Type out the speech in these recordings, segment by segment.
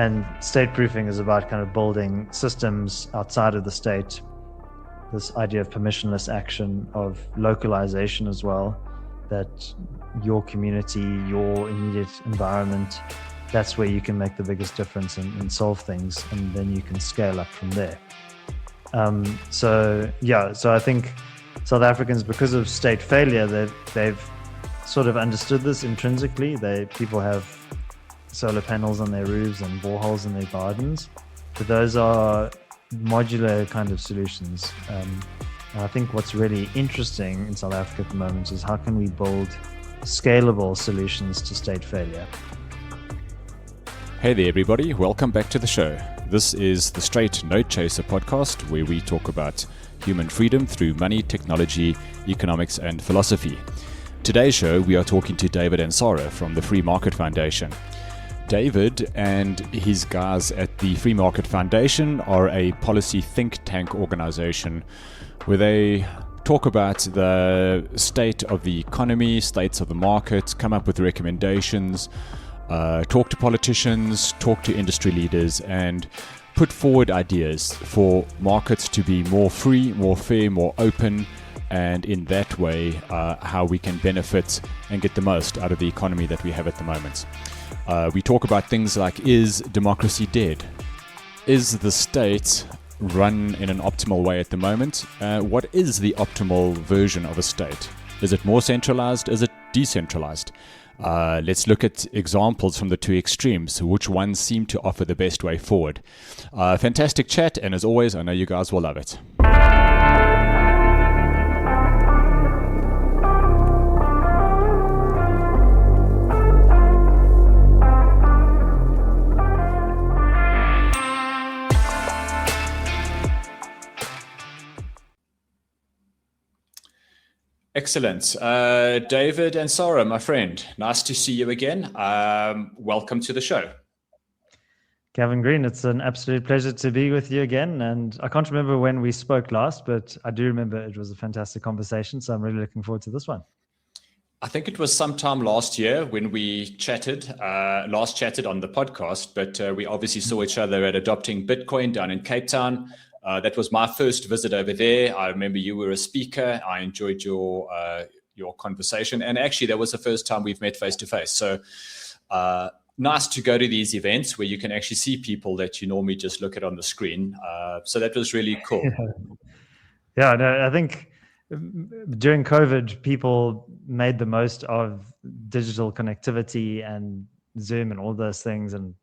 And state proofing is about kind of building systems outside of the state. This idea of permissionless action, of localization as well, that your community, your immediate environment, that's where you can make the biggest difference and solve things, and then you can scale up from there. So I think South Africans, because of state failure, they've sort of understood this intrinsically. People have solar panels on their roofs and boreholes in their gardens, but those are modular kind of solutions. And I think what's really interesting in South Africa at the moment is how can we build scalable solutions to state failure. Hey there everybody, welcome back to the show. This is the Straight Note Chaser podcast, where we talk about human freedom through money, technology, economics and philosophy. Today's show we are talking to David Ansara from the Free Market Foundation. David and his guys at the Free Market Foundation are a policy think tank organization where they talk about the state of the economy, states of the market, come up with recommendations, talk to politicians, talk to industry leaders, and put forward ideas for markets to be more free, more fair, more open, and in that way, how we can benefit and get the most out of the economy that we have at the moment. We talk about things like, is democracy dead? Is the state run in an optimal way at the moment? What is the optimal version of a state? Is it more centralized? Is it decentralized? Let's look at examples from the two extremes. Which ones seem to offer the best way forward? Fantastic chat, and as always, I know you guys will love it. Excellent. David Ansara, my friend, nice to see you again. Welcome to the show. Gavin Green, it's an absolute pleasure to be with you again. And I can't remember when we spoke last, but I do remember it was a fantastic conversation. So I'm really looking forward to this one. I think it was sometime last year when we chatted on the podcast, but we obviously saw each other at Adopting Bitcoin down in Cape Town. That was my first visit over there. I remember you were a speaker. I enjoyed your conversation. And actually, that was the first time we've met face to face. So nice to go to these events where you can actually see people that you normally just look at on the screen. So that was really cool. Yeah, no, I think during COVID, people made the most of digital connectivity and Zoom and all those things. And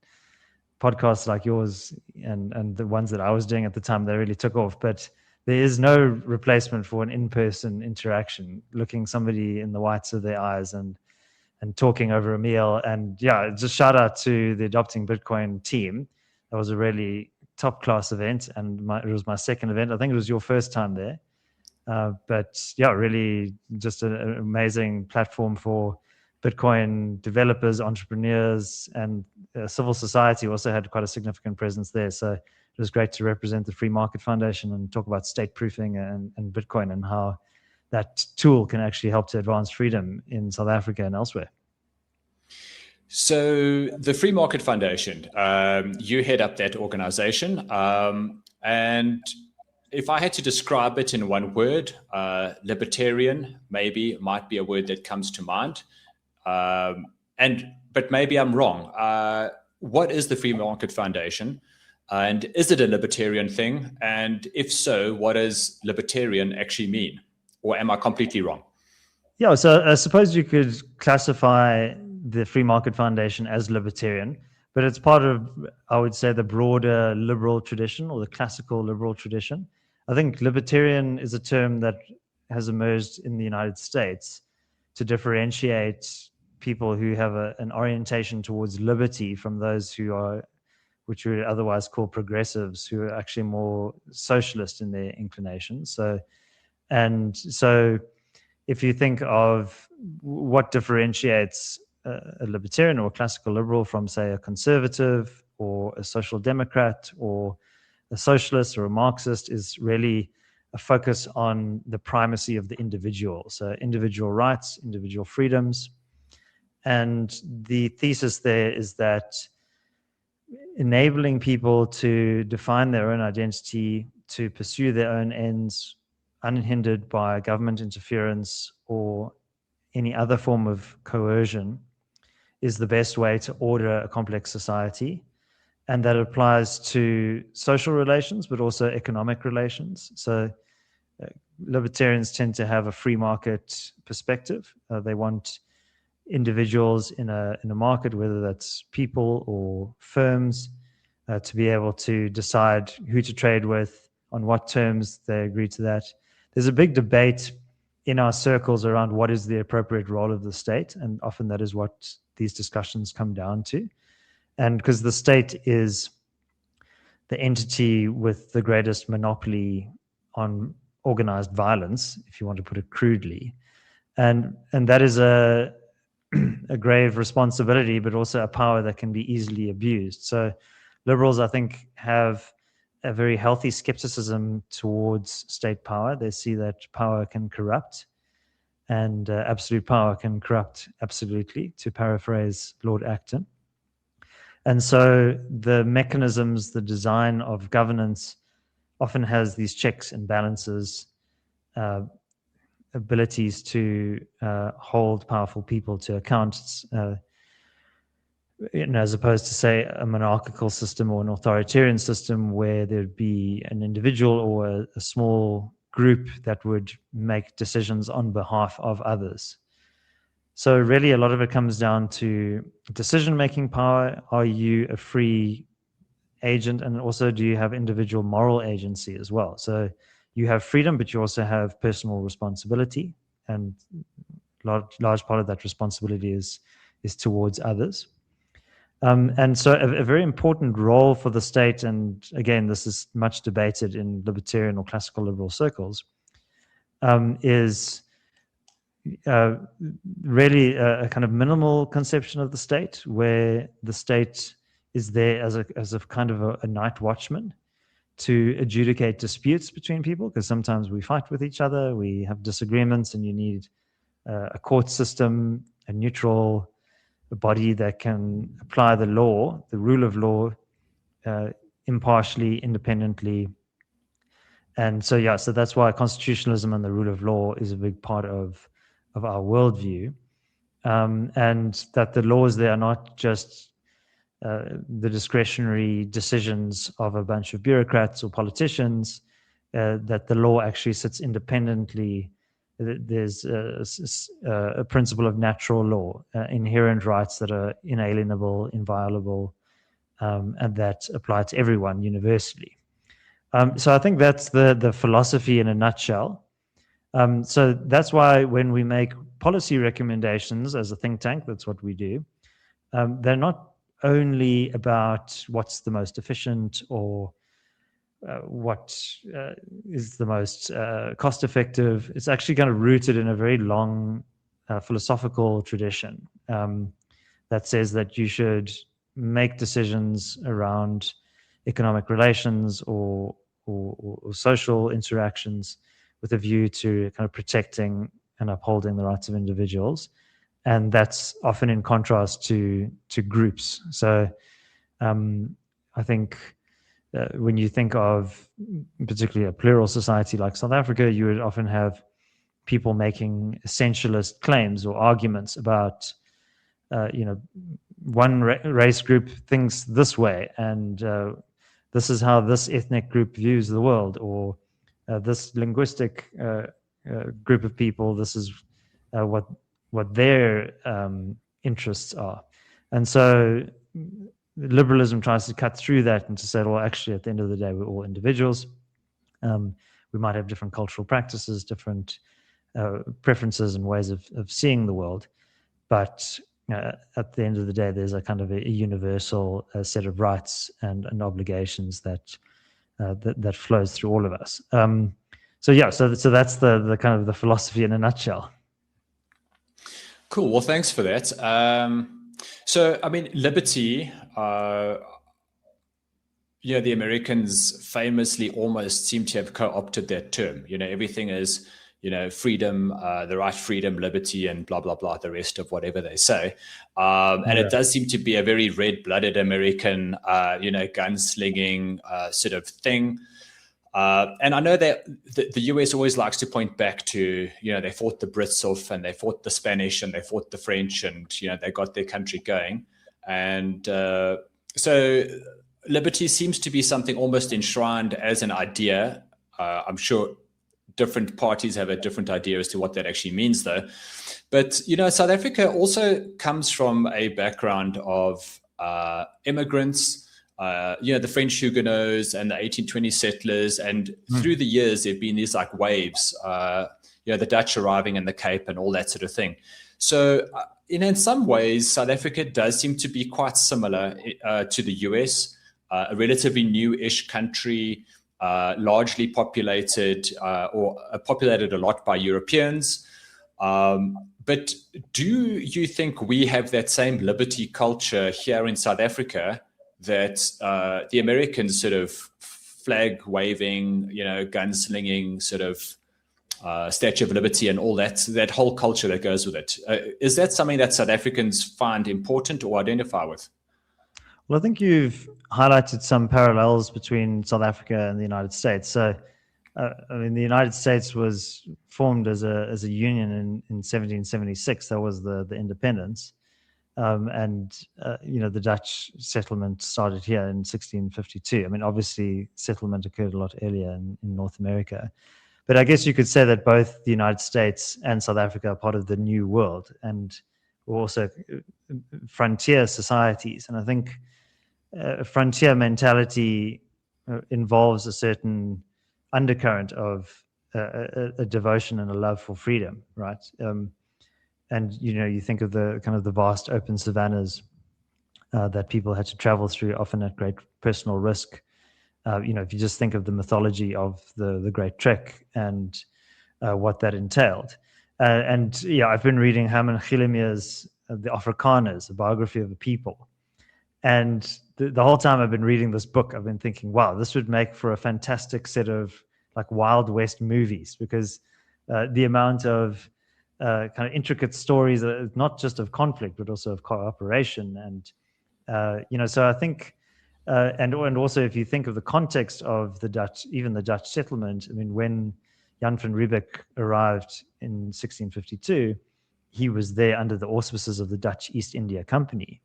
podcasts like yours and the ones that I was doing at the time, they really took off. But there is no replacement for an in-person interaction, looking somebody in the whites of their eyes and talking over a meal. And yeah, just shout out to the Adopting Bitcoin team. That was a really top-class event, and it was my second event. I think it was your first time there. But yeah, really just an amazing platform for Bitcoin developers, entrepreneurs, and civil society also had quite a significant presence there. So it was great to represent the Free Market Foundation and talk about state proofing and Bitcoin and how that tool can actually help to advance freedom in South Africa and elsewhere. So the Free Market Foundation, you head up that organization. And if I had to describe it in one word, libertarian might be a word that comes to mind. But maybe I'm wrong. What is the Free Market Foundation? And is it a libertarian thing? And if so, what does libertarian actually mean? Or am I completely wrong? Yeah, so I suppose you could classify the Free Market Foundation as libertarian, but it's part of, I would say, the broader liberal tradition or the classical liberal tradition. I think libertarian is a term that has emerged in the United States to differentiate people who have an orientation towards liberty from those which we would otherwise call progressives, who are actually more socialist in their inclinations. So if you think of what differentiates a libertarian or a classical liberal from, say, a conservative or a social democrat or a socialist or a Marxist, is really a focus on the primacy of the individual. So individual rights, individual freedoms. And the thesis there is that enabling people to define their own identity, to pursue their own ends, unhindered by government interference or any other form of coercion, is the best way to order a complex society. And that applies to social relations, but also economic relations. So libertarians tend to have a free market perspective. They want individuals in a market, whether that's people or firms, to be able to decide who to trade with, on what terms they agree to that. There's a big debate in our circles around what is the appropriate role of the state, and often that is what these discussions come down to. And because the state is the entity with the greatest monopoly on organized violence, if you want to put it crudely, and that is a grave responsibility, but also a power that can be easily abused. So liberals, I think, have a very healthy skepticism towards state power. They see that power can corrupt, and absolute power can corrupt absolutely, to paraphrase Lord Acton. And so the mechanisms, the design of governance often has these checks and balances, abilities to hold powerful people to account, as opposed to, say, a monarchical system or an authoritarian system where there'd be an individual or a small group that would make decisions on behalf of others. So really a lot of it comes down to decision-making power. Are you a free agent? And also, do you have individual moral agency as well? So you have freedom, but you also have personal responsibility. And large part of that responsibility is towards others. And so a very important role for the state, and again, this is much debated in libertarian or classical liberal circles, is really a kind of minimal conception of the state, where the state is there as a kind of a night watchman to adjudicate disputes between people, because sometimes we fight with each other, we have disagreements, and you need a court system, a neutral body that can apply the law, the rule of law, impartially, independently. And so, so that's why constitutionalism and the rule of law is a big part of our worldview, and that the laws there are not just the discretionary decisions of a bunch of bureaucrats or politicians, that the law actually sits independently. There's a principle of natural law, inherent rights that are inalienable, inviolable, and that apply to everyone universally. So I think that's the philosophy in a nutshell. So that's why when we make policy recommendations as a think tank, that's what we do. They're not only about what's the most efficient or what is the most cost effective. It's actually kind of rooted in a very long philosophical tradition that says that you should make decisions around economic relations or social interactions with a view to kind of protecting and upholding the rights of individuals. And that's often in contrast to groups. So I think when you think of particularly a plural society like South Africa, you would often have people making essentialist claims or arguments about, one race group thinks this way, and this is how this ethnic group views the world, or this linguistic group of people, this is what their interests are. And so liberalism tries to cut through that and to say, well, actually, at the end of the day, we're all individuals. We might have different cultural practices, different preferences and ways of seeing the world, but at the end of the day, there's a kind of a universal set of rights and obligations that flows through all of us. So that's the kind of the philosophy in a nutshell. Cool. Well, thanks for that. So, I mean, liberty, the Americans famously almost seem to have co-opted that term. Everything is, freedom, the right, freedom, liberty, and blah, blah, blah, the rest of whatever they say. And it does seem to be a very red-blooded American, gunslinging sort of thing. And I know that the US always likes to point back to, they fought the Brits off, and they fought the Spanish, and they fought the French, and, they got their country going. And so liberty seems to be something almost enshrined as an idea. I'm sure different parties have a different idea as to what that actually means, though. But, South Africa also comes from a background of immigrants, the French Huguenots and the 1820 settlers. And through the years, there have been these like waves, the Dutch arriving in the Cape and all that sort of thing. So, in some ways, South Africa does seem to be quite similar to the US, a relatively new-ish country, largely populated or populated a lot by Europeans. But do you think we have that same liberty culture here in South Africa that the Americans sort of flag waving, gunslinging sort of Statue of Liberty and all that whole culture that goes with it? Is that something that South Africans find important or identify with? Well, I think you've highlighted some parallels between South Africa and the United States. So, the United States was formed as a union in 1776. That was the independence. The Dutch settlement started here in 1652. Obviously, settlement occurred a lot earlier in North America. But I guess you could say that both the United States and South Africa are part of the New World and also frontier societies. And I think frontier mentality involves a certain undercurrent of a devotion and a love for freedom, right? And you think of the kind of the vast open savannas that people had to travel through, often at great personal risk. If you just think of the mythology of the Great Trek and what that entailed. I've been reading Herman Gillemiers' The Afrikaners, a biography of a people. And the whole time I've been reading this book, I've been thinking, wow, this would make for a fantastic set of like Wild West movies, because the amount of kind of intricate stories, not just of conflict, but also of cooperation. And, so I think, and also if you think of the context of the Dutch, even the Dutch settlement, when Jan van Riebeeck arrived in 1652, he was there under the auspices of the Dutch East India Company.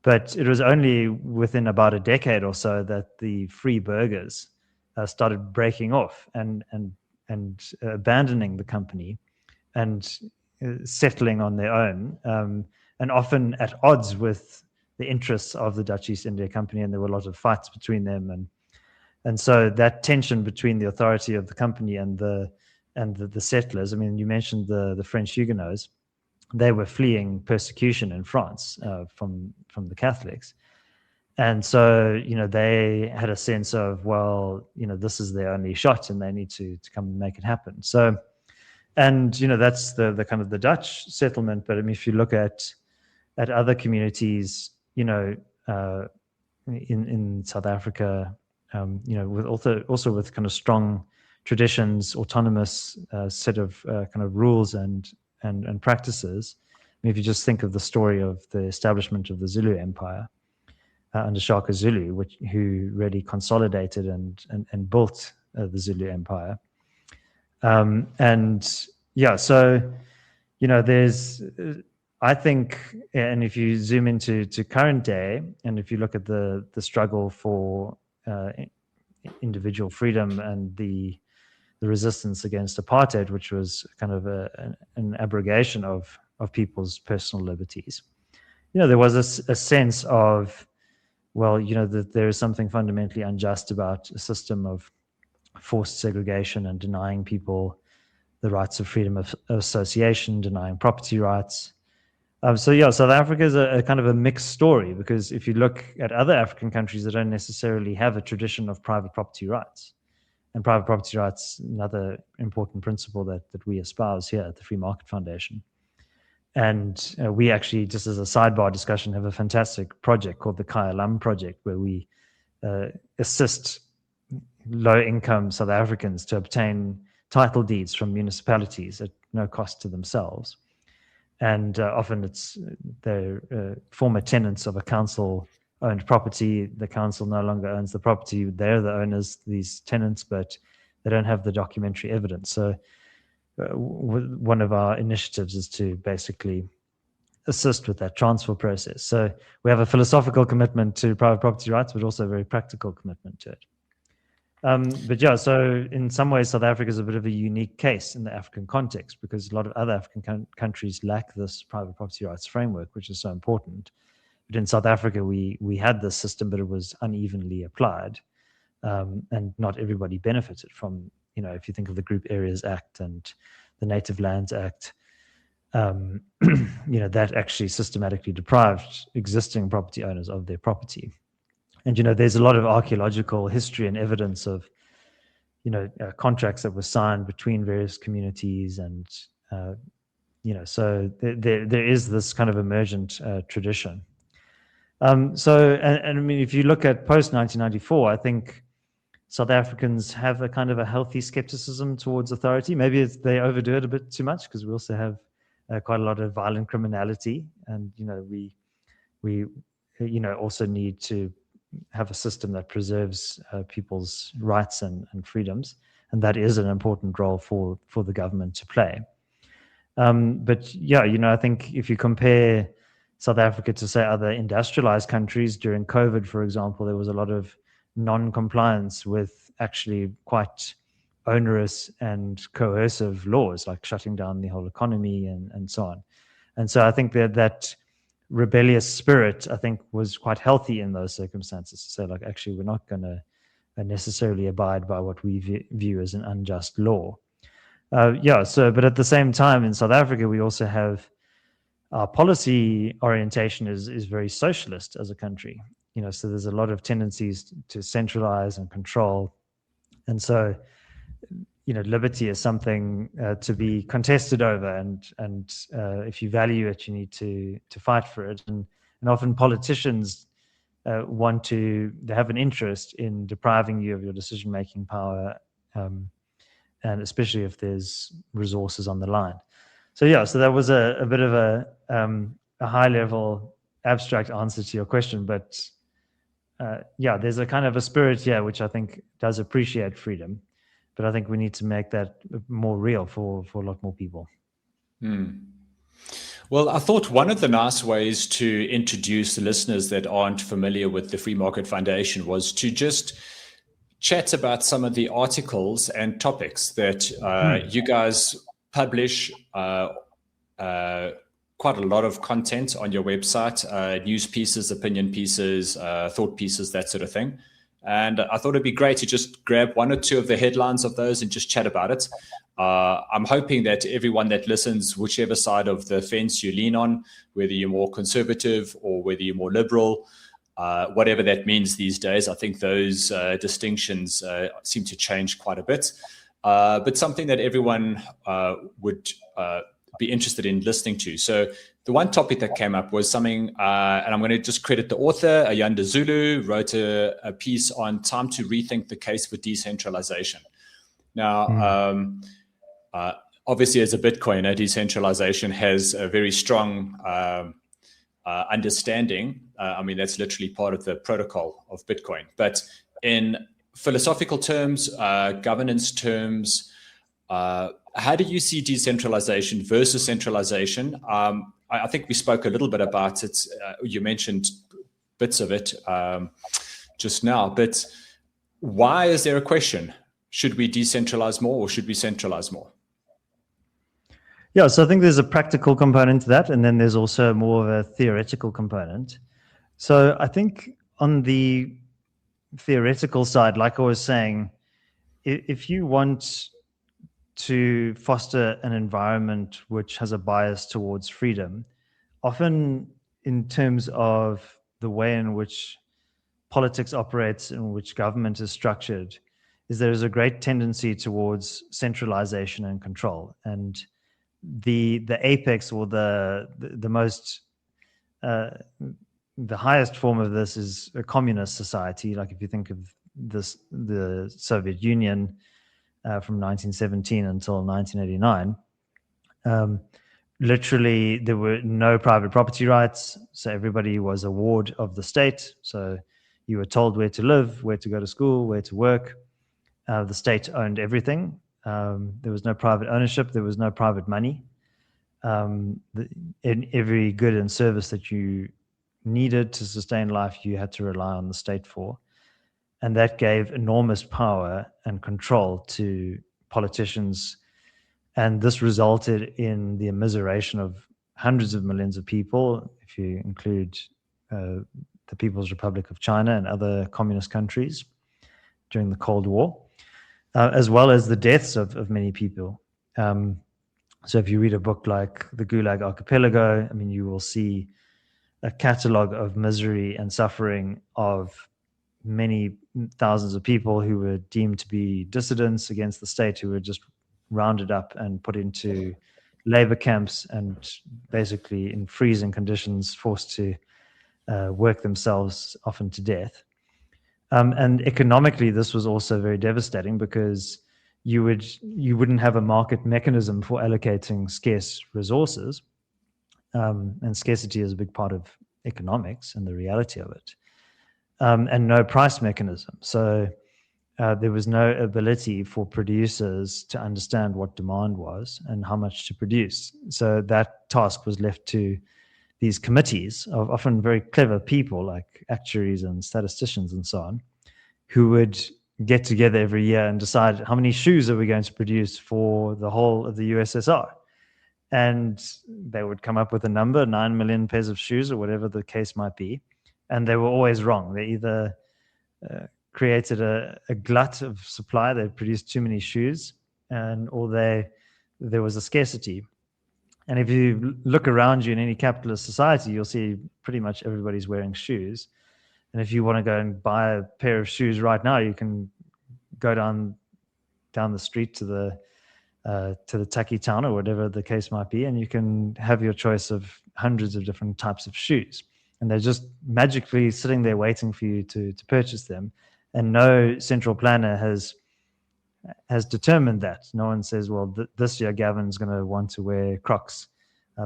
But it was only within about a decade or so that the free burghers started breaking off and abandoning the company and settling on their own, and often at odds with the interests of the Dutch East India Company, and there were a lot of fights between them, and so that tension between the authority of the company and the settlers. You mentioned the French Huguenots; they were fleeing persecution in France from the Catholics, and so they had a sense of, well, this is their only shot, and they need to come and make it happen. So, and that's the kind of the Dutch settlement. But if you look at other communities, in South Africa, with also with kind of strong traditions, autonomous set of kind of rules and practices. If you just think of the story of the establishment of the Zulu Empire under Shaka Zulu, who really consolidated and built the Zulu Empire. There's, I think, and if you zoom into current day, and if you look at the struggle for individual freedom and the resistance against apartheid, which was kind of an abrogation of people's personal liberties, there was a sense of, well, that there is something fundamentally unjust about a system of forced segregation and denying people the rights of freedom of association, denying property rights. South Africa is a kind of a mixed story, because if you look at other African countries, they don't necessarily have a tradition of private property rights. And private property rights, another important principle that we espouse here at the Free Market Foundation. And we actually, just as a sidebar discussion, have a fantastic project called the Kaya Lam Project, where we assist low-income South Africans to obtain title deeds from municipalities at no cost to themselves. And often they're former tenants of a council-owned property. The council no longer owns the property. They're the owners, these tenants, but they don't have the documentary evidence. So one of our initiatives is to basically assist with that transfer process. So we have a philosophical commitment to private property rights, but also a very practical commitment to it. But yeah, so in some ways, South Africa is a bit of a unique case in the African context, because a lot of other African countries lack this private property rights framework, which is so important. But in South Africa, we had this system, but it was unevenly applied, and not everybody benefited from, if you think of the Group Areas Act and the Native Lands Act, that actually systematically deprived existing property owners of their property. And, there's a lot of archaeological history and evidence of, contracts that were signed between various communities. And, so there is this kind of emergent tradition. So I mean, if you look at post-1994, I think South Africans have a kind of a healthy skepticism towards authority. Maybe they overdo it a bit too much, because we also have quite a lot of violent criminality. And, we also need to have a system that preserves people's rights and freedoms, and that is an important role for the government to play. But yeah, I think if you compare South Africa to, say, other industrialized countries during COVID, for example, there was a lot of non-compliance with actually quite onerous and coercive laws, like shutting down the whole economy and so on. And so I think that rebellious spirit, I think, was quite healthy in those circumstances. So, like, actually, we're not going to necessarily abide by what we view as an unjust law. But at the same time, in South Africa, we also have our policy orientation is very socialist as a country. So there's a lot of tendencies to centralize and control. And so, liberty is something to be contested over, and if you value it, you need to fight for it. And often politicians they have an interest in depriving you of your decision-making power, and especially if there's resources on the line. So that was a bit of a high-level abstract answer to your question, but there's a kind of a spirit here which I think does appreciate freedom. But I think we need to make that more real for a lot more people. Well, I thought one of the nice ways to introduce the listeners that aren't familiar with the Free Market Foundation was to just chat about some of the articles and topics that you guys publish. Quite a lot of content on your website, news pieces, opinion pieces, thought pieces, that sort of thing. And I thought it'd be great to just grab one or two of the headlines of those and just chat about it. I'm hoping that everyone that listens, whichever side of the fence you lean on, whether you're more conservative or whether you're more liberal, whatever that means these days, I think those distinctions seem to change quite a bit. But something that everyone would be interested in listening to. So the one topic that came up was something, and I'm going to just credit the author, Ayanda Zulu, wrote a piece on time to rethink the case for decentralization. Now, obviously, as a Bitcoiner, decentralization has a very strong understanding. I mean, that's literally part of the protocol of Bitcoin. But in philosophical terms, governance terms, how do you see decentralization versus centralization? I think we spoke a little bit about it. You mentioned bits of it just now, but why is there a question? Should we decentralize more or should we centralize more? Yeah, so I think there's a practical component to that, and then there's also more of a theoretical component. So I think on the theoretical side, like I was saying, if you want to foster an environment which has a bias towards freedom, often in terms of the way in which politics operates and which government is structured, is there is a great tendency towards centralization and control. And the apex, or the most the highest form of this is a communist society. Like if you think of the Soviet Union, from 1917 until 1989. Literally, there were no private property rights, so everybody was a ward of the state. So you were told where to live, where to go to school, where to work. The state owned everything. There was no private ownership. There was no private money. In every good and service that you needed to sustain life, you had to rely on the state for. And that gave enormous power and control to politicians. And this resulted in the immiseration of hundreds of millions of people, if you include the People's Republic of China and other communist countries during the Cold War, as well as the deaths of many people. So if you read a book like The Gulag Archipelago, I mean, you will see a catalog of misery and suffering of many thousands of people who were deemed to be dissidents against the state, who were just rounded up and put into labor camps and basically in freezing conditions forced to work themselves often to death. And economically, this was also very devastating because you wouldn't have a market mechanism for allocating scarce resources, and scarcity is a big part of economics and the reality of it, and no price mechanism. So there was no ability for producers to understand what demand was and how much to produce. So that task was left to these committees of often very clever people like actuaries and statisticians and so on, who would get together every year and decide how many shoes are we going to produce for the whole of the USSR. And they would come up with a number, 9 million pairs of shoes or whatever the case might be. And they were always wrong. They either created a glut of supply, they produced too many shoes, or there was a scarcity. And if you look around you in any capitalist society, you'll see pretty much everybody's wearing shoes. And if you want to go and buy a pair of shoes right now, you can go down the street to the Taki town or whatever the case might be, and you can have your choice of hundreds of different types of shoes. And they're just magically sitting there waiting for you to purchase them. And no central planner has determined that. No one says, well, this year Gavin's going to want to wear Crocs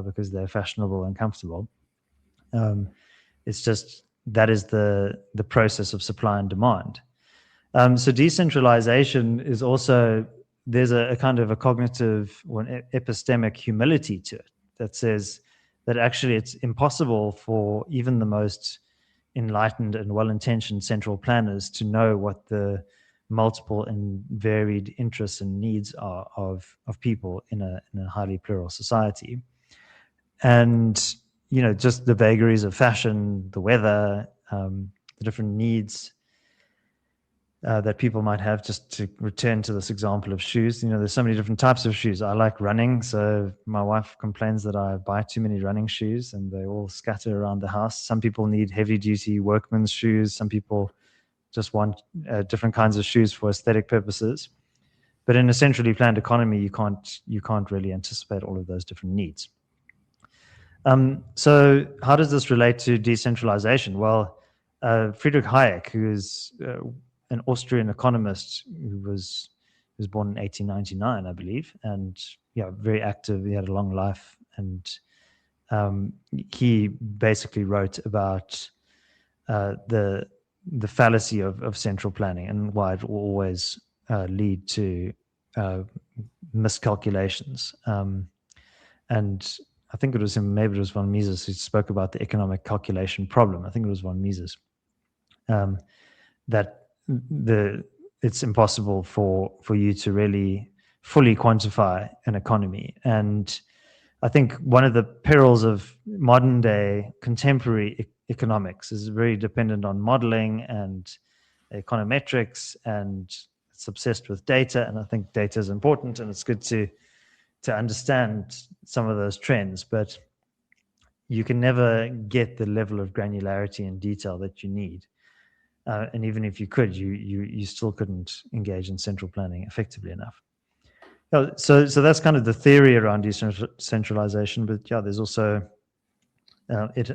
because they're fashionable and comfortable. It's just that is the process of supply and demand. So decentralization is also, there's a kind of a cognitive or an epistemic humility to it that says that actually it's impossible for even the most enlightened and well-intentioned central planners to know what the multiple and varied interests and needs are of people in a highly plural society. And, you know, just the vagaries of fashion, the weather, the different needs that people might have. Just to return to this example of shoes, you know, there's so many different types of shoes. I like running, so my wife complains that I buy too many running shoes and they all scatter around the house. Some people need heavy-duty workman's shoes. Some people just want different kinds of shoes for aesthetic purposes. But in a centrally planned economy, you can't really anticipate all of those different needs. So how does this relate to decentralization? Well, Friedrich Hayek, who is an Austrian economist who was born in 1899, I believe, and very active. He had a long life, and he basically wrote about the fallacy of central planning and why it will always lead to miscalculations. And I think it was him, maybe it was von Mises, who spoke about the economic calculation problem. I think it was von Mises, that it's impossible for you to really fully quantify an economy. And I think one of the perils of modern day contemporary economics is very dependent on modeling and econometrics, and it's obsessed with data. And I think data is important, and it's good to understand some of those trends, but you can never get the level of granularity and detail that you need. And even if you could, you still couldn't engage in central planning effectively enough. So that's kind of the theory around decentralization, but there's also, it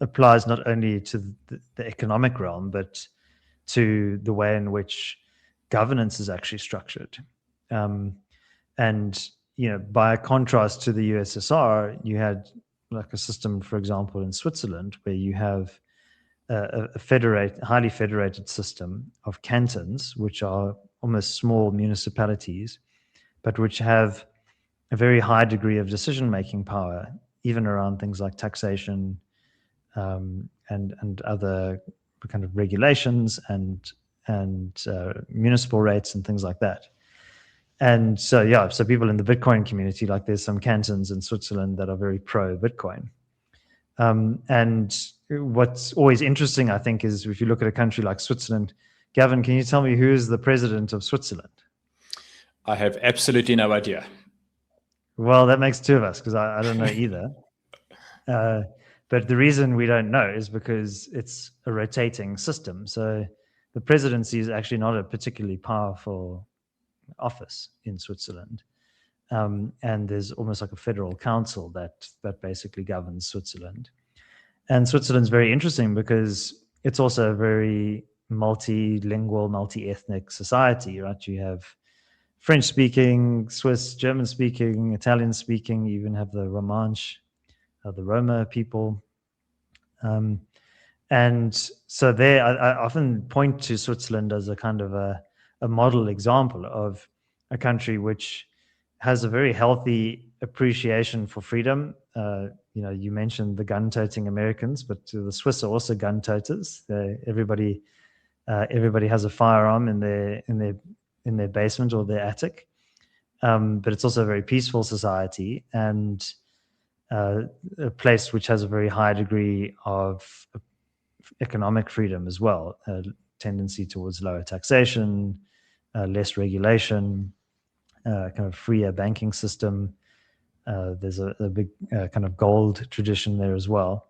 applies not only to the economic realm, but to the way in which governance is actually structured. And by contrast to the USSR, you had like a system, for example, in Switzerland, where you have a highly federated system of cantons, which are almost small municipalities, but which have a very high degree of decision-making power, even around things like taxation, and other kind of regulations and municipal rates and things like that. And so people in the Bitcoin community, like there's some cantons in Switzerland that are very pro Bitcoin. And what's always interesting, I think, is if you look at a country like Switzerland. Gavin, can you tell me who is the president of Switzerland? I have absolutely no idea. Well, that makes two of us, because I don't know either. But the reason we don't know is because it's a rotating system. So the presidency is actually not a particularly powerful office in Switzerland. And there's almost like a federal council that basically governs Switzerland. And Switzerland's very interesting because it's also a very multilingual, multi-ethnic society, right? You have French-speaking, Swiss, German-speaking, Italian-speaking. You even have the Romansh, the Roma people. And so there, I often point to Switzerland as a kind of a model example of a country which has a very healthy appreciation for freedom. You mentioned the gun-toting Americans, but the Swiss are also gun-toters. Everybody has a firearm in their basement or their attic. But it's also a very peaceful society, and a place which has a very high degree of economic freedom as well, a tendency towards lower taxation, less regulation, kind of freer banking system. There's a big kind of gold tradition there as well,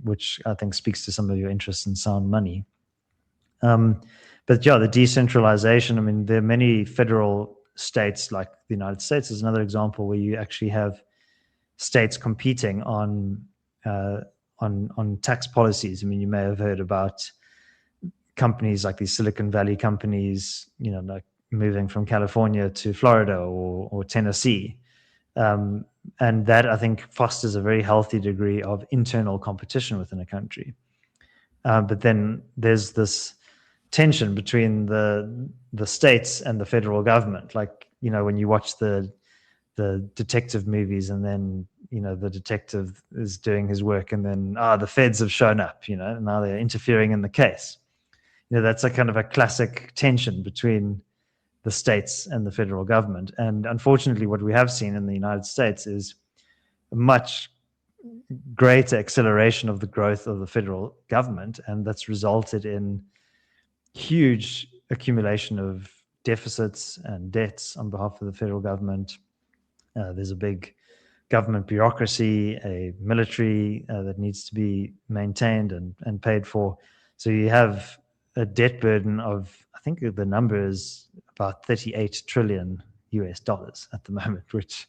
which I think speaks to some of your interest in sound money. But the decentralization, I mean, there are many federal states, like the United States is another example, where you actually have states competing on tax policies. I mean, you may have heard about companies like these Silicon Valley companies, like moving from California to Florida or Tennessee. And that, I think, fosters a very healthy degree of internal competition within a country. But then there's this tension between the states and the federal government. Like, when you watch the detective movies, and then, the detective is doing his work, and then, the feds have shown up, and now they're interfering in the case. That's a kind of a classic tension between the states and the federal government. And unfortunately, what we have seen in the United States is a much greater acceleration of the growth of the federal government, and that's resulted in huge accumulation of deficits and debts on behalf of the federal government. There's a big government bureaucracy, a military that needs to be maintained and paid for. So you have a debt burden of, I think the number is about $38 trillion US at the moment, which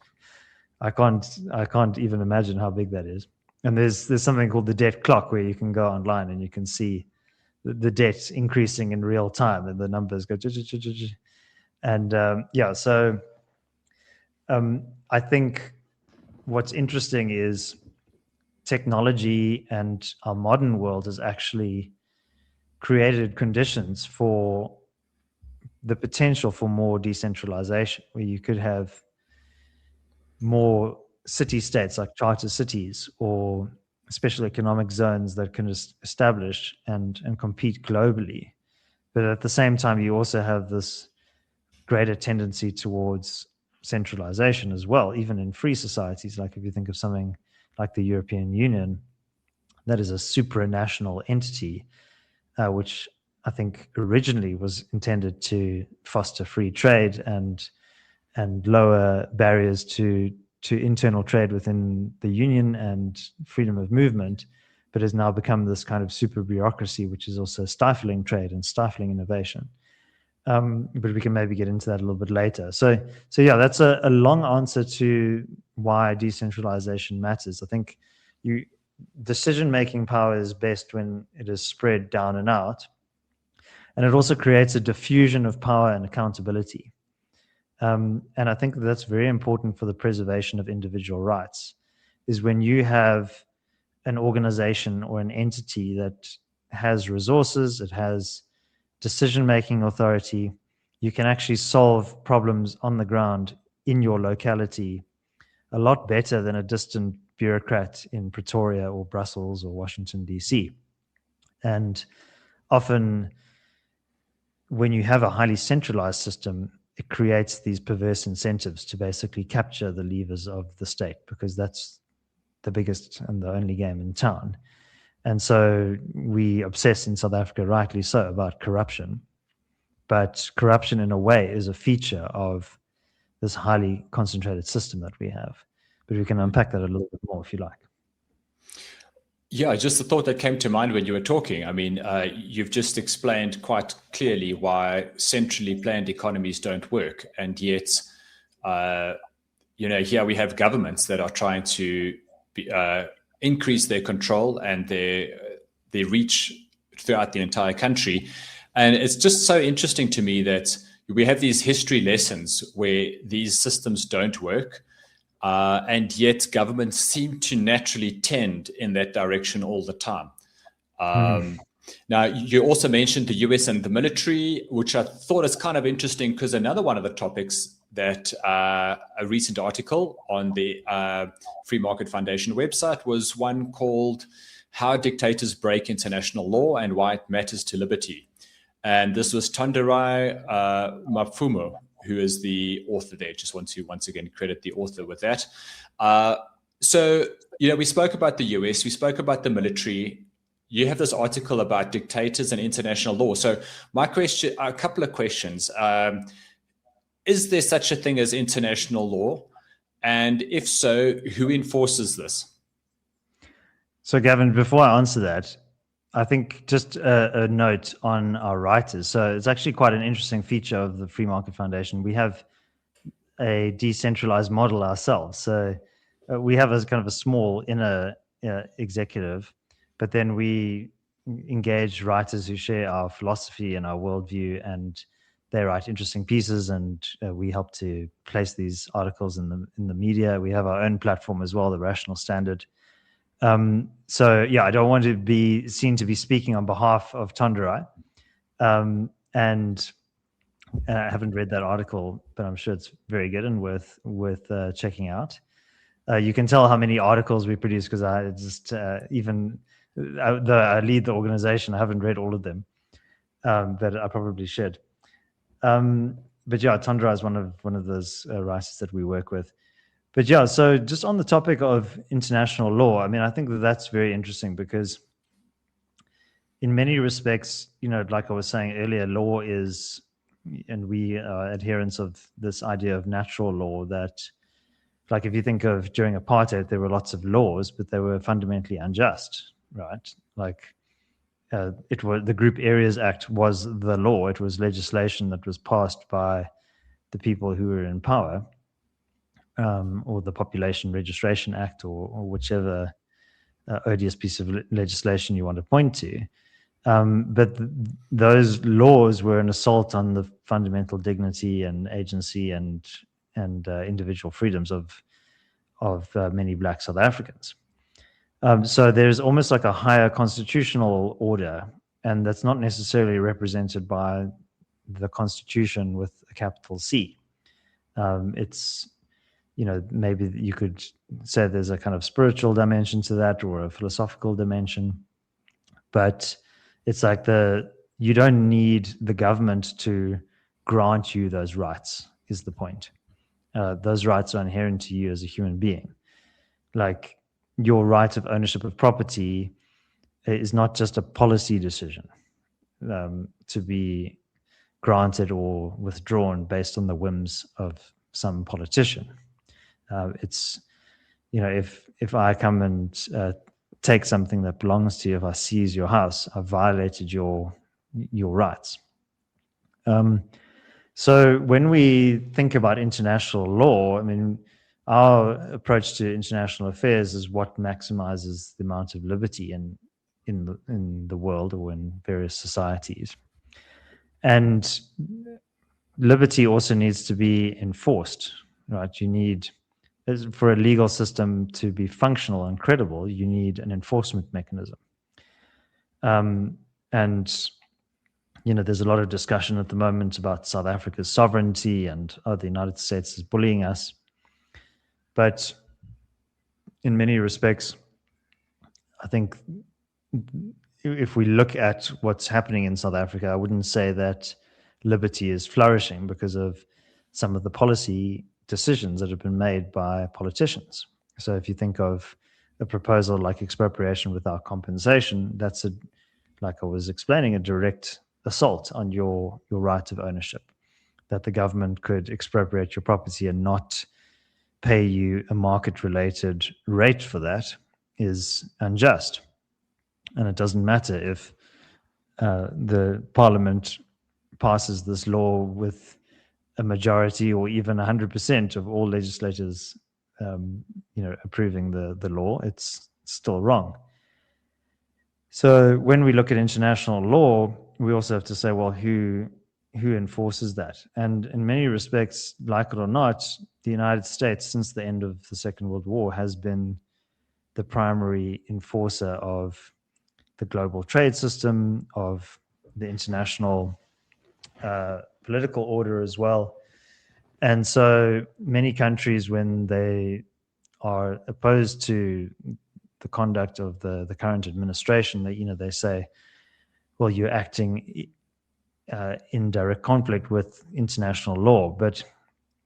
I can't even imagine how big that is. And there's something called the debt clock, where you can go online and you can see the debt increasing in real time, and the numbers go, and so I think what's interesting is technology and our modern world has actually created conditions for the potential for more decentralization, where you could have more city-states like charter cities or special economic zones that can establish and compete globally. But at the same time, you also have this greater tendency towards centralization as well, even in free societies. Like if you think of something like the European Union, that is a supranational entity, which I think originally was intended to foster free trade and lower barriers to internal trade within the union and freedom of movement, but has now become this kind of super bureaucracy, which is also stifling trade and stifling innovation. But we can maybe get into that a little bit later. So that's a long answer to why decentralization matters. I think decision-making power is best when it is spread down and out. And it also creates a diffusion of power and accountability. And I think that's very important for the preservation of individual rights, is when you have an organization or an entity that has resources, it has decision-making authority, you can actually solve problems on the ground in your locality a lot better than a distant bureaucrat in Pretoria or Brussels or Washington, D.C. And often when you have a highly centralized system, it creates these perverse incentives to basically capture the levers of the state, because that's the biggest and the only game in town. And so we obsess in South Africa, rightly so, about corruption. But corruption, in a way, is a feature of this highly concentrated system that we have. But we can unpack that a little bit more if you like. Yeah, just the thought that came to mind when you were talking. I mean, you've just explained quite clearly why centrally planned economies don't work. And yet, here we have governments that are trying to increase their control and their reach throughout the entire country. And it's just so interesting to me that we have these history lessons where these systems don't work. And yet governments seem to naturally tend in that direction all the time. Now, you also mentioned the US and the military, which I thought is kind of interesting because another one of the topics that a recent article on the Free Market Foundation website was one called How Dictators Break International Law and Why It Matters to Liberty. And this was Thandirai Mapfumo, who is the author there. Just want to once again credit the author with that. So, we spoke about the US, we spoke about the military. You have this article about dictators and international law. So my question, a couple of questions. Is there such a thing as international law? And if so, who enforces this? So Gavin, before I answer that, I think just a note on our writers. So it's actually quite an interesting feature of the Free Market Foundation. We have a decentralized model ourselves. So we have a kind of a small inner executive, but then we engage writers who share our philosophy and our worldview, and they write interesting pieces, and we help to place these articles in the media. We have our own platform as well, the Rational Standard. So yeah, I don't want to be seen to be speaking on behalf of Thandirai. And I haven't read that article, but I'm sure it's very good and worth checking out. You can tell how many articles we produce because I just though I lead the organization, I haven't read all of them, but I probably should. But yeah, Thandirai is one of those writers that we work with. But yeah, so just on the topic of international law, I mean, I think that's very interesting because in many respects, like I was saying earlier, law is, and we are adherents of this idea of natural law that, like if you think of during apartheid, there were lots of laws, but they were fundamentally unjust, right? Like the Group Areas Act was the law. It was legislation that was passed by the people who were in power. Or the Population Registration Act, or whichever odious piece of legislation you want to point to. But those laws were an assault on the fundamental dignity and agency and individual freedoms of many Black South Africans. So there's almost like a higher constitutional order, and that's not necessarily represented by the Constitution with a capital C. It's maybe you could say there's a kind of spiritual dimension to that or a philosophical dimension, but it's like you don't need the government to grant you those rights is the point. Those rights are inherent to you as a human being. Like your right of ownership of property is not just a policy decision to be granted or withdrawn based on the whims of some politician. It's, if I come and take something that belongs to you, if I seize your house, I've violated your rights. So when we think about international law, I mean, our approach to international affairs is what maximizes the amount of liberty in the world or in various societies. And liberty also needs to be enforced, right? You need, for a legal system to be functional and credible, you need an enforcement mechanism. And there's a lot of discussion at the moment about South Africa's sovereignty and the United States is bullying us. But in many respects, I think if we look at what's happening in South Africa, I wouldn't say that liberty is flourishing because of some of the policy decisions that have been made by politicians. So if you think of a proposal like expropriation without compensation, that's like I was explaining, a direct assault on your right of ownership, that the government could expropriate your property and not pay you a market-related rate for that is unjust. And it doesn't matter if the parliament passes this law with a majority or even 100% of all legislators approving the law, it's still wrong. So when we look at international law, we also have to say, well, who enforces that? And in many respects, like it or not, the United States, since the end of the Second World War, has been the primary enforcer of the global trade system, of the international political order as well. And so many countries, when they are opposed to the conduct of the current administration, they say, well, you're acting in direct conflict with international law. But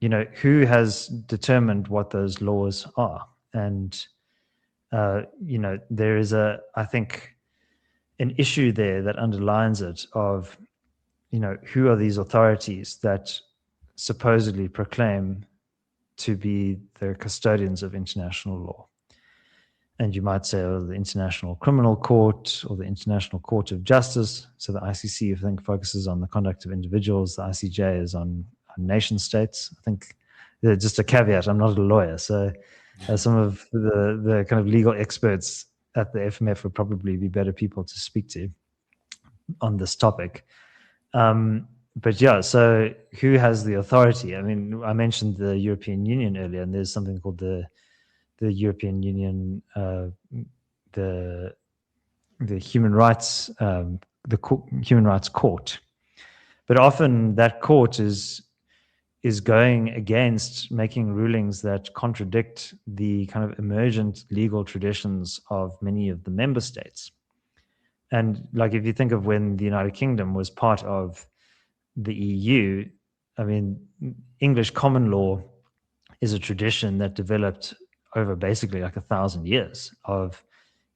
who has determined what those laws are? And there is I think an issue there that underlines it of who are these authorities that supposedly proclaim to be the custodians of international law. And you might say, the International Criminal Court or the International Court of Justice. So the ICC, I think, focuses on the conduct of individuals. The ICJ is on nation states. I think, just a caveat, I'm not a lawyer. So some of the kind of legal experts at the FMF would probably be better people to speak to on this topic. But yeah, so who has the authority? I mean, I mentioned the European Union earlier, and there's something called the European Union, the Human Rights, Human Rights Court. But often that court is going against making rulings that contradict the kind of emergent legal traditions of many of the member states. And like if you think of when the United Kingdom was part of the EU, I mean, English common law is a tradition that developed over basically like 1,000 years of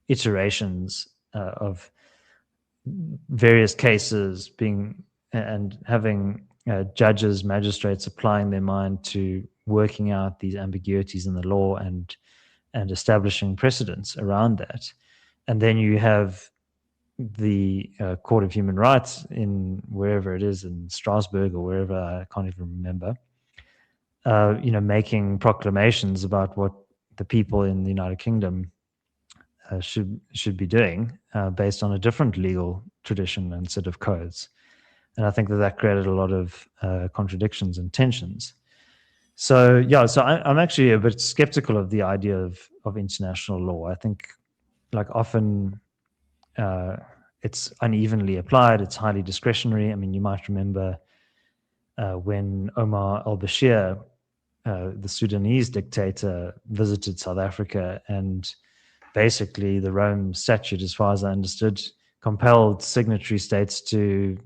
iterations of various cases being and having judges, magistrates applying their mind to working out these ambiguities in the law and establishing precedents around that. And then you have the Court of Human Rights in wherever it is, in Strasbourg or wherever, I can't even remember, making proclamations about what the people in the United Kingdom should be doing based on a different legal tradition and set of codes. And I think that created a lot of contradictions and tensions. So yeah, so I'm actually a bit skeptical of the idea of international law. I think like often it's unevenly applied. It's highly discretionary. I mean, you might remember when Omar al-Bashir, the Sudanese dictator, visited South Africa, and basically the Rome Statute, as far as I understood, compelled signatory states to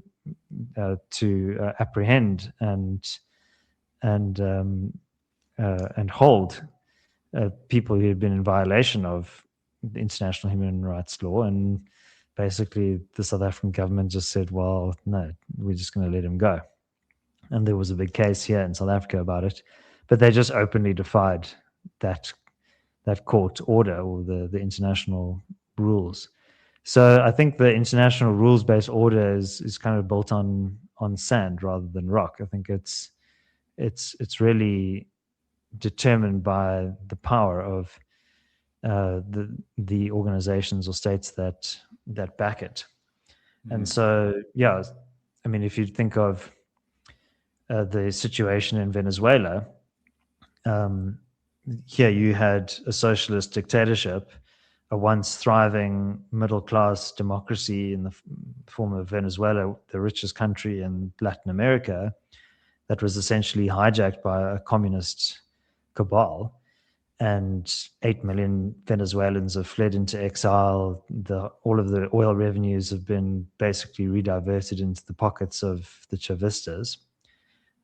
apprehend and hold people who had been in violation of the international human rights law. And basically the South African government just said, well, no, we're just going to let him go. And there was a big case here in South Africa about it, but they just openly defied that court order or the international rules. So I think the international rules-based order is kind of built on sand rather than rock. I think it's really determined by the power of the organizations or states that back it. Mm-hmm. And so, yeah, I mean, if you think of the situation in Venezuela. Um, Here you had a socialist dictatorship, a once thriving middle class democracy in the form of Venezuela, the richest country in Latin America, that was essentially hijacked by a communist cabal. And 8 million Venezuelans have fled into exile. All of the oil revenues have been basically rediverted into the pockets of the Chavistas.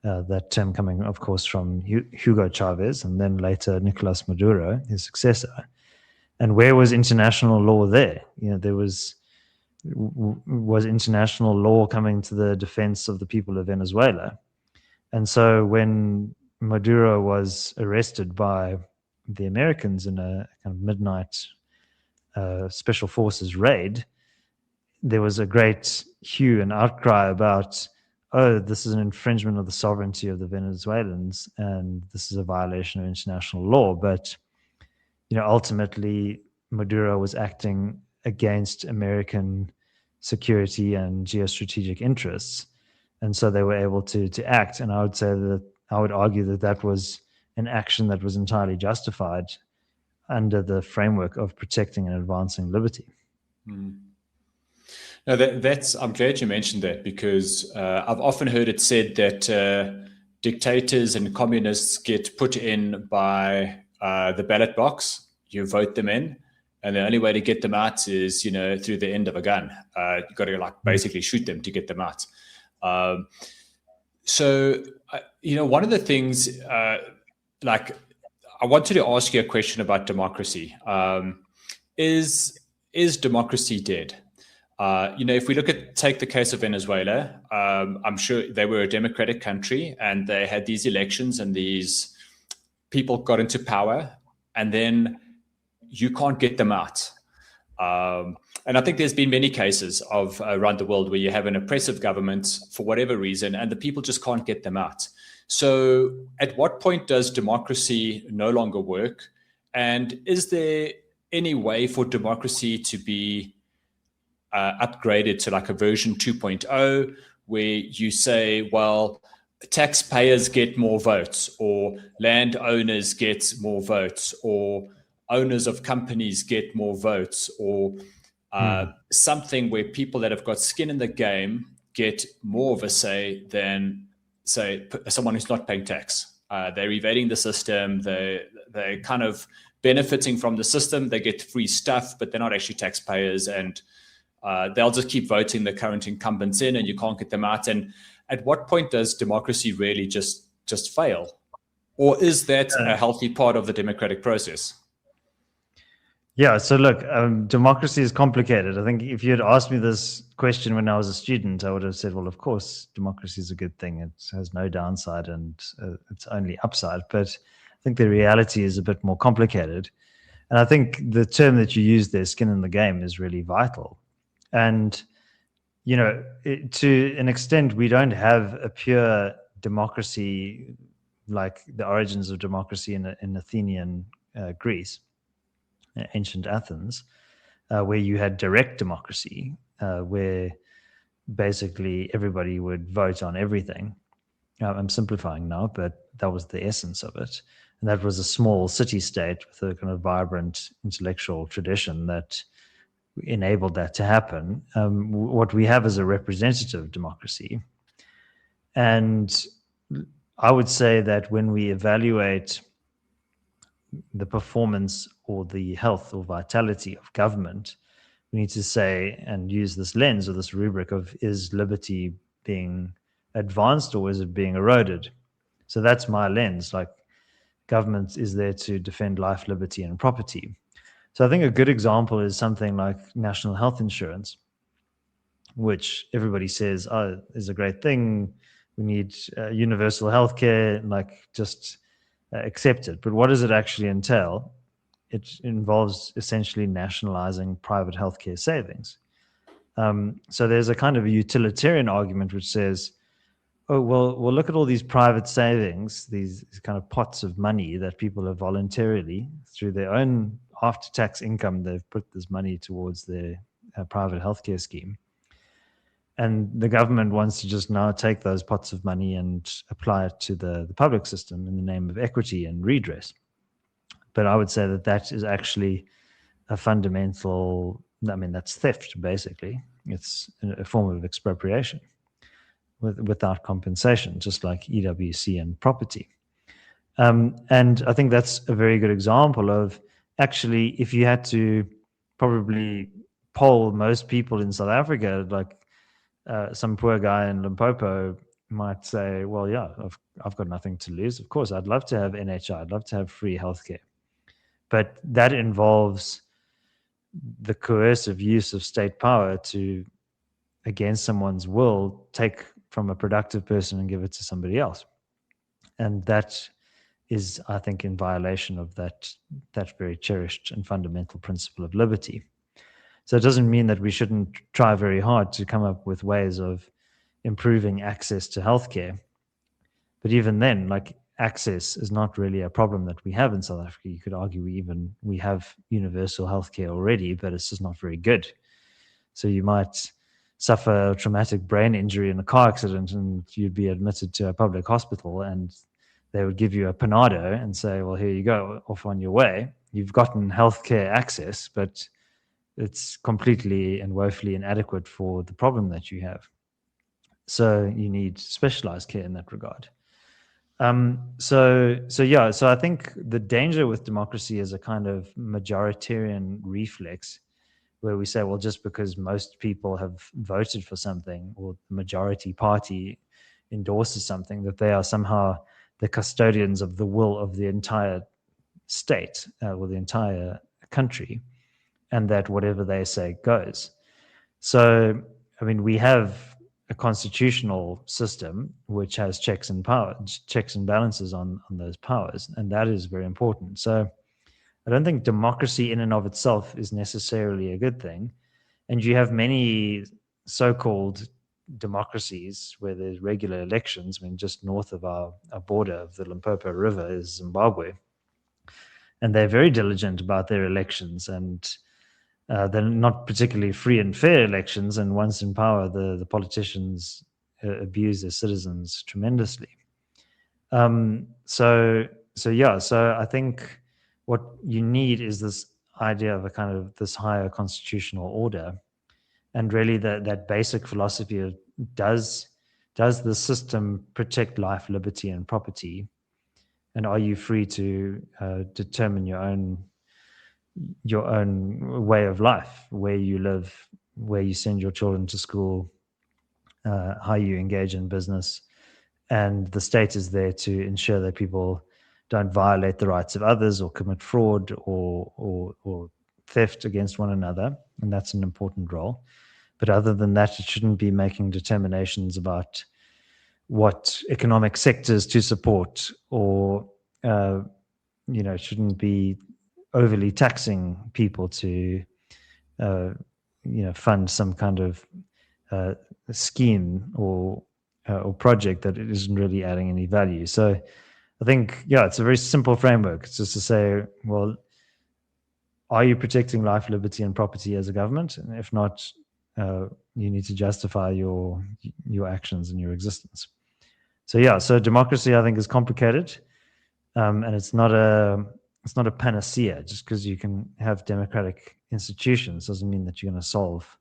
That term coming, of course, from Hugo Chavez and then later Nicolas Maduro, his successor. And where was international law there? There was international law coming to the defense of the people of Venezuela. And so when Maduro was arrested by the Americans in a kind of midnight special forces raid, there was a great hue and outcry about, oh, this is an infringement of the sovereignty of the Venezuelans, and this is a violation of international law. But, ultimately, Maduro was acting against American security and geostrategic interests. And so they were able to act. And I would argue that that was an action that was entirely justified under the framework of protecting and advancing liberty. Mm. No, I'm glad you mentioned that, because I've often heard it said that dictators and communists get put in by the ballot box. You vote them in, and the only way to get them out is, through the end of a gun. You've got to basically shoot them to get them out. So, one of the things, I wanted to ask you a question about democracy. Is democracy dead? If we take the case of Venezuela, I'm sure they were a democratic country and they had these elections and these people got into power, and then you can't get them out. And I think there's been many cases of around the world where you have an oppressive government for whatever reason, and the people just can't get them out. So at what point does democracy no longer work? And is there any way for democracy to be upgraded to like a version 2.0, where you say, well, taxpayers get more votes, or landowners get more votes, or owners of companies get more votes, or something where people that have got skin in the game get more of a say than, say, someone who's not paying tax. They're evading the system. They're kind of benefiting from the system. They get free stuff, but they're not actually taxpayers, and they'll just keep voting the current incumbents in, and you can't get them out. And at what point does democracy really just fail? Or is that a healthy part of the democratic process? Yeah, so look, democracy is complicated. I think if you had asked me this question when I was a student, I would have said, well, of course, democracy is a good thing. It has no downside and it's only upside. But I think the reality is a bit more complicated. And I think the term that you used there, skin in the game, is really vital. And, to an extent, we don't have a pure democracy like the origins of democracy in Athenian Greece, ancient Athens, where you had direct democracy, where basically everybody would vote on everything. I'm simplifying now, but that was the essence of it. And that was a small city-state with a kind of vibrant intellectual tradition that enabled that to happen. What we have is a representative democracy. And I would say that when we evaluate the performance or the health or vitality of government, we need to say and use this lens or this rubric of, is liberty being advanced or is it being eroded? So that's my lens. Like, government is there to defend life, liberty, and property. So I think a good example is something like national health insurance, which everybody says, oh, is a great thing. We need universal healthcare, just accept it. But what does it actually entail? It involves essentially nationalizing private healthcare savings. So there's a kind of a utilitarian argument which says, oh, well, look at all these private savings, these kind of pots of money that people have voluntarily, through their own after-tax income, they've put this money towards their private healthcare scheme. And the government wants to just now take those pots of money and apply it to the public system in the name of equity and redress. But I would say that that is actually a fundamental, I mean, that's theft, basically. It's a form of expropriation without compensation, just like EWC and property. And I think that's a very good example of actually, if you had to probably poll most people in South Africa, like some poor guy in Limpopo might say, well, yeah, I've got nothing to lose. Of course, I'd love to have NHI. I'd love to have free healthcare. But that involves the coercive use of state power to, against someone's will, take from a productive person and give it to somebody else. And that is, I think, in violation of that very cherished and fundamental principle of liberty. So it doesn't mean that we shouldn't try very hard to come up with ways of improving access to healthcare. But even then, like, access is not really a problem that we have in South Africa. You could argue we have universal healthcare already, but it's just not very good. So you might suffer a traumatic brain injury in a car accident and you'd be admitted to a public hospital, and they would give you a Panado and say, well, here you go, off on your way. You've gotten healthcare access, but it's completely and woefully inadequate for the problem that you have. So you need specialized care in that regard. So I think the danger with democracy is a kind of majoritarian reflex, where we say, well, just because most people have voted for something, or the majority party endorses something, that they are somehow the custodians of the will of the entire state or the entire country, and that whatever they say goes. So, I mean, we have a constitutional system which has checks and balances on those powers, and that is very important. So I don't think democracy in and of itself is necessarily a good thing. And you have many so-called democracies where there's regular elections. I mean, just north of our border of the Limpopo River is Zimbabwe, and they're very diligent about their elections, and they're not particularly free and fair elections, and once in power, the politicians abuse their citizens tremendously. So I think what you need is this idea of a kind of this higher constitutional order, and really that basic philosophy of does the system protect life, liberty, and property, and are you free to determine your own way of life, where you live, where you send your children to school, how you engage in business, and the state is there to ensure that people don't violate the rights of others or commit fraud or theft against one another, and that's an important role. But other than that, it shouldn't be making determinations about what economic sectors to support, or shouldn't be overly taxing people to fund some kind of scheme or project that it isn't really adding any value. So I think, it's a very simple framework. It's just to say, well, are you protecting life, liberty, and property as a government? And if not, you need to justify your actions and your existence. So democracy, I think, is complicated, and it's not a panacea. Just because you can have democratic institutions doesn't mean that you're going to solve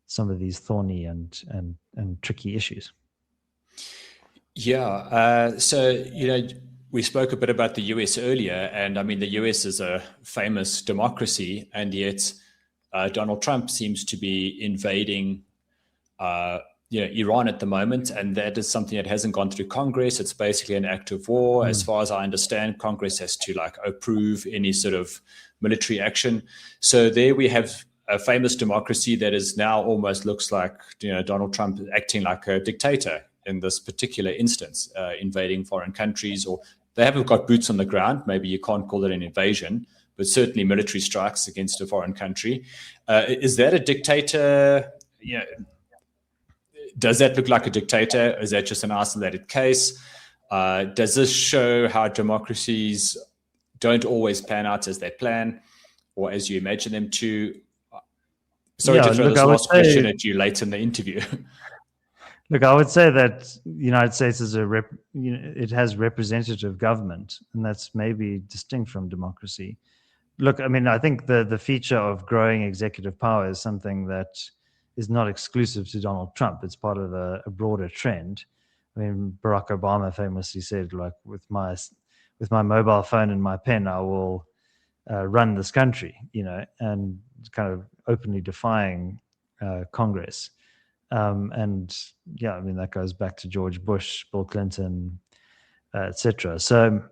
some of these thorny and tricky issues. Yeah. We spoke a bit about the US earlier, and I mean, the US is a famous democracy, and yet Donald Trump seems to be invading Iran at the moment, and that is something that hasn't gone through Congress. It's basically an act of war. As far as I understand, Congress has to approve any sort of military action. So there we have a famous democracy that is now almost looks like Donald Trump acting like a dictator in this particular instance, invading foreign countries, or they haven't got boots on the ground. Maybe you can't call it an invasion, but certainly military strikes against a foreign country. Is that a dictator? Does that look like a dictator? Is that just an isolated case? Does this show how democracies don't always pan out as they plan or as you imagine them to? Sorry to throw this last question at you late in the interview. Look, I would say that the United States is it has representative government, and that's maybe distinct from democracy. Look, I mean, I think the feature of growing executive power is something that is not exclusive to Donald Trump. It's part of a broader trend. I mean, Barack Obama famously said, like, with my mobile phone and my pen, I will run this country, and kind of openly defying Congress. And yeah, I mean, that goes back to George Bush, Bill Clinton, etc. So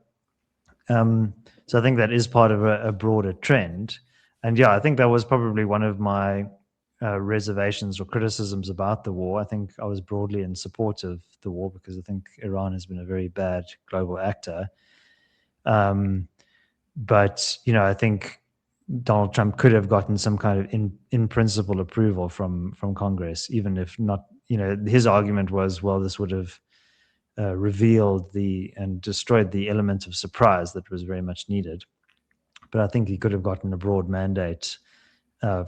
I think that is part of a broader trend. And yeah, I think that was probably one of my reservations or criticisms about the war. I think I was broadly in support of the war because I think Iran has been a very bad global actor. But, I think Donald Trump could have gotten some kind of in principle approval from Congress, even if not, his argument was, well, this would have revealed and destroyed the element of surprise that was very much needed. But I think he could have gotten a broad mandate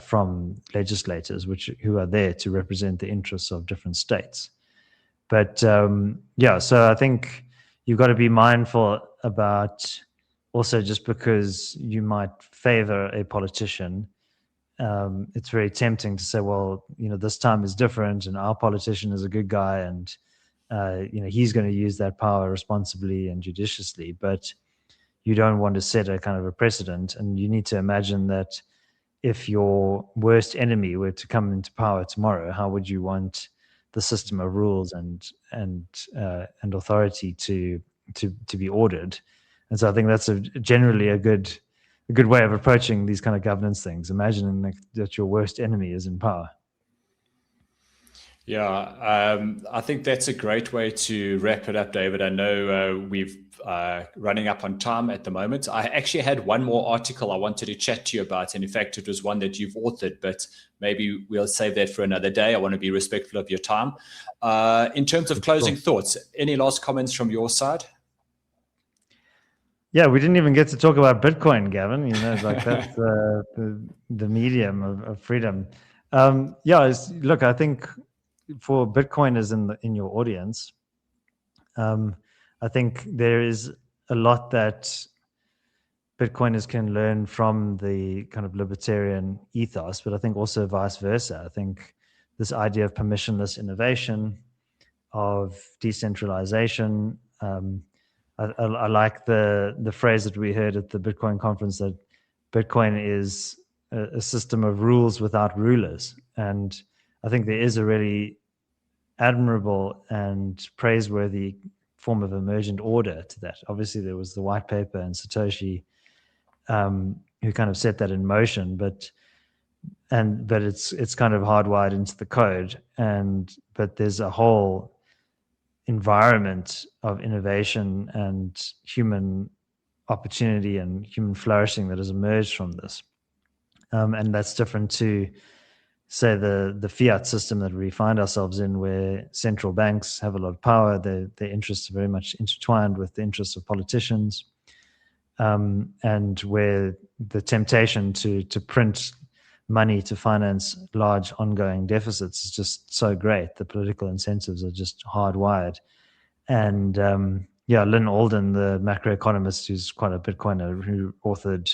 from legislators, who are there to represent the interests of different states. But so I think you've got to be mindful about also, just because you might favor a politician, it's very tempting to say, well, this time is different and our politician is a good guy and he's going to use that power responsibly and judiciously, but you don't want to set a kind of a precedent. And you need to imagine that if your worst enemy were to come into power tomorrow, how would you want the system of rules and authority to be ordered? And so I think that's generally a good way of approaching these kind of governance things, imagining that your worst enemy is in power. Yeah, I think that's a great way to wrap it up, David. I know we've running up on time at the moment. I actually had one more article I wanted to chat to you about, and in fact, it was one that you've authored, but maybe we'll save that for another day. I want to be respectful of your time. In terms of closing thoughts, any last comments from your side? Yeah, we didn't even get to talk about Bitcoin, Gavin. Like that's the medium of freedom. Look, I think for Bitcoiners in your audience, I think there is a lot that Bitcoiners can learn from the kind of libertarian ethos, but I think also vice versa. I think this idea of permissionless innovation, of decentralization. I like the phrase that we heard at the Bitcoin conference, that Bitcoin is a system of rules without rulers. And I think there is a really admirable and praiseworthy form of emergent order to that. Obviously, there was the white paper and Satoshi who kind of set that in motion, but it's kind of hardwired into the code. But there's a whole environment of innovation and human opportunity and human flourishing that has emerged from this. And that's different to, say, the fiat system that we find ourselves in, where central banks have a lot of power. Their interests are very much intertwined with the interests of politicians, and where the temptation to print money to finance large ongoing deficits is just so great. The political incentives are just hardwired. And Lynn Alden, the macroeconomist who's quite a Bitcoiner, who authored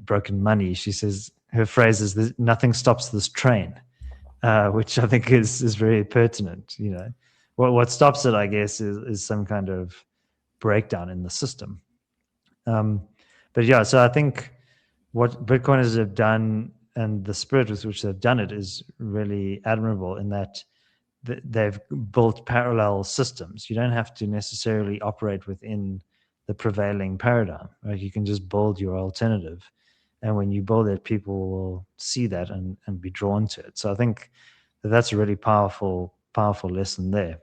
Broken Money, she says, her phrase is, nothing stops this train, which I think is very pertinent. What stops it, I guess, is some kind of breakdown in the system. So I think what Bitcoiners have done and the spirit with which they've done it is really admirable, in that they've built parallel systems. You don't have to necessarily operate within the prevailing paradigm, right? You can just build your alternative. And when you build it, people will see that and be drawn to it. So I think that's a really powerful lesson there.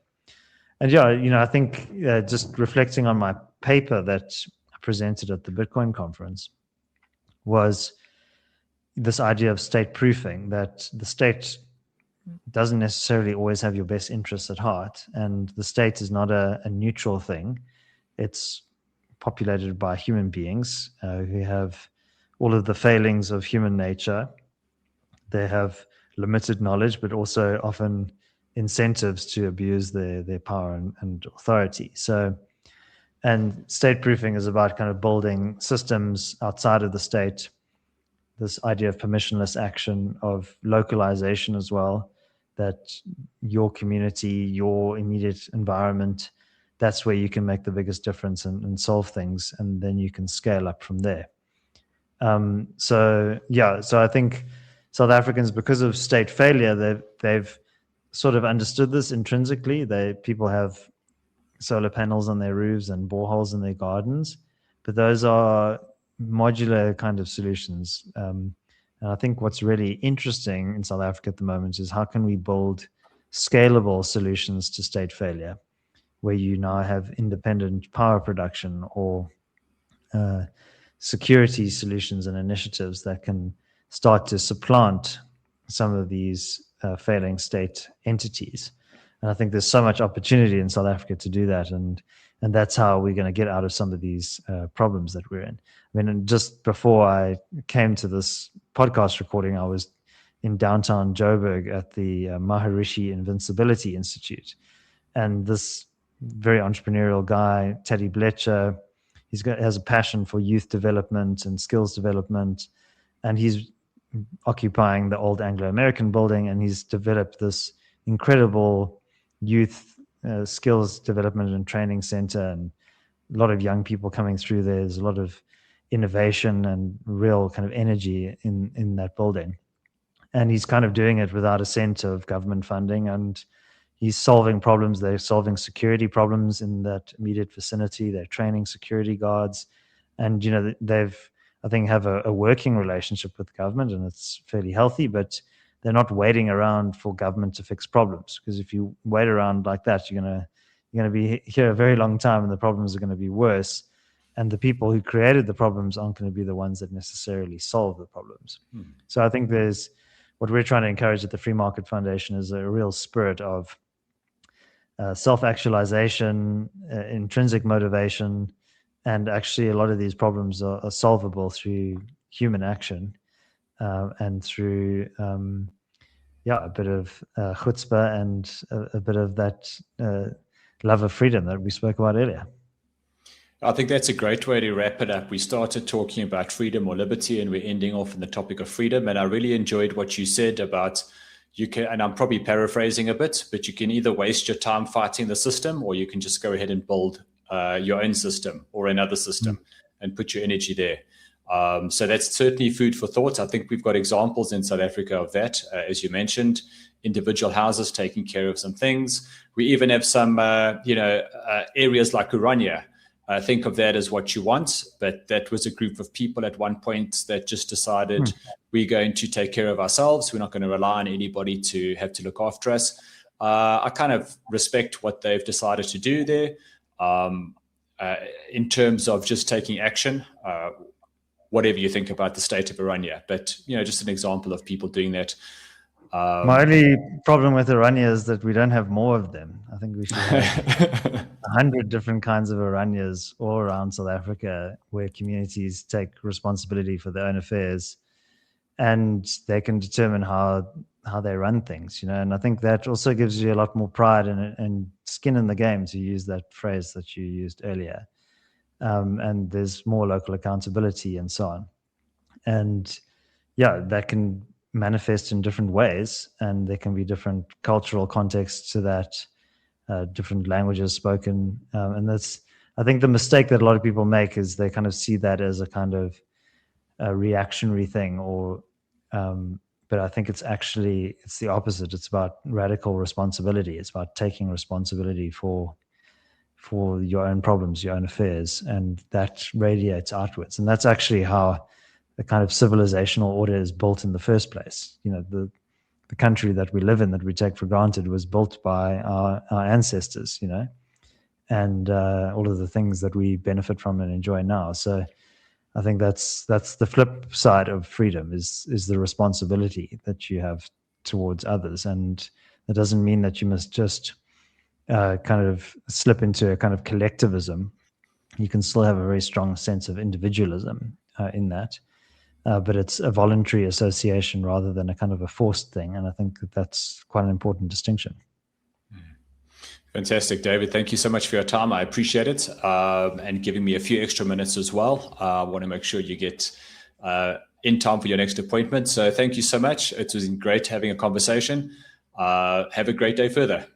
And I think just reflecting on my paper that I presented at the Bitcoin conference was this idea of state proofing, that the state doesn't necessarily always have your best interests at heart. And the state is not a neutral thing. It's populated by human beings who have all of the failings of human nature. They have limited knowledge, but also often incentives to abuse their power and authority. So, and state proofing is about kind of building systems outside of the state, this idea of permissionless action, of localization as well, that your community, your immediate environment, that's where you can make the biggest difference and solve things, and then you can scale up from there. So I think South Africans, because of state failure, they've sort of understood this intrinsically. People have solar panels on their roofs and boreholes in their gardens, but those are modular kind of solutions. And I think what's really interesting in South Africa at the moment is how can we build scalable solutions to state failure, where you now have independent power production or security solutions and initiatives that can start to supplant some of these failing state entities. And I think there's so much opportunity in South Africa to do that, and that's how we're going to get out of some of these problems that we're in. I mean, just before I came to this podcast recording, I was in downtown Joburg at the Maharishi Invincibility Institute, and this very entrepreneurial guy, Teddy Blecher, has a passion for youth development and skills development, and he's occupying the old Anglo-American building, and he's developed this incredible youth skills development and training center, and a lot of young people coming through there. There's a lot of innovation and real kind of energy in that building, and he's kind of doing it without a cent of government funding, and he's solving problems. They're solving security problems in that immediate vicinity. They're training security guards, and they've, I think, have a working relationship with government, and it's fairly healthy, but they're not waiting around for government to fix problems, because if you wait around like that, you're gonna be here a very long time, and the problems are going to be worse, and the people who created the problems aren't going to be the ones that necessarily solve the problems. So I think what we're trying to encourage at the Free Market Foundation is a real spirit of self-actualization, intrinsic motivation, and actually a lot of these problems are solvable through human action and through a bit of chutzpah and a bit of that love of freedom that we spoke about earlier. I think that's a great way to wrap it up. We started talking about freedom or liberty, and we're ending off on the topic of freedom. And I really enjoyed what you said about you can, and I'm probably paraphrasing a bit, but you can either waste your time fighting the system, or you can just go ahead and build your own system or another system and put your energy there. So that's certainly food for thought. I think we've got examples in South Africa of that, as you mentioned, individual houses taking care of some things. We even have some, areas like Orania. Think of that as what you want, but that was a group of people at one point that just decided we're going to take care of ourselves. We're not going to rely on anybody to have to look after us. I kind of respect what they've decided to do there in terms of just taking action, whatever you think about the state of Orania. But, just an example of people doing that. My only problem with Orania is that we don't have more of them. I think we should have 100 different kinds of Oranias all around South Africa, where communities take responsibility for their own affairs and they can determine how they run things, and I think that also gives you a lot more pride and skin in the game, to use that phrase that you used earlier. And there's more local accountability and so on. And that can manifest in different ways, and there can be different cultural contexts to that, different languages spoken, and that's, I think, the mistake that a lot of people make is they kind of see that as a kind of a reactionary thing, or but I think it's the opposite. It's about radical responsibility. It's about taking responsibility for your own problems, your own affairs, and that radiates outwards. And that's actually how the kind of civilizational order is built in the first place. The country that we live in, that we take for granted, was built by our ancestors, and all of the things that we benefit from and enjoy now. So I think that's the flip side of freedom, is the responsibility that you have towards others. And that doesn't mean that you must just kind of slip into a kind of collectivism. You can still have a very strong sense of individualism in that. But it's a voluntary association rather than a kind of a forced thing. And I think that's quite an important distinction. Fantastic, David. Thank you so much for your time. I appreciate it, and giving me a few extra minutes as well. I want to make sure you get in time for your next appointment. So thank you so much. It was great having a conversation. Have a great day further.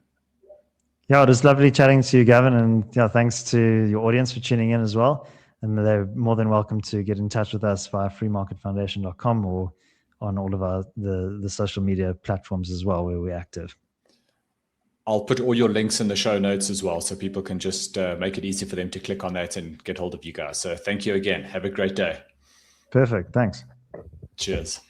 Yeah, it was lovely chatting to you, Gavin, and thanks to your audience for tuning in as well. And they're more than welcome to get in touch with us via freemarketfoundation.com or on all of the social media platforms as well where we're active. I'll put all your links in the show notes as well, so people can just make it easy for them to click on that and get hold of you guys. So thank you again. Have a great day. Perfect. Thanks. Cheers.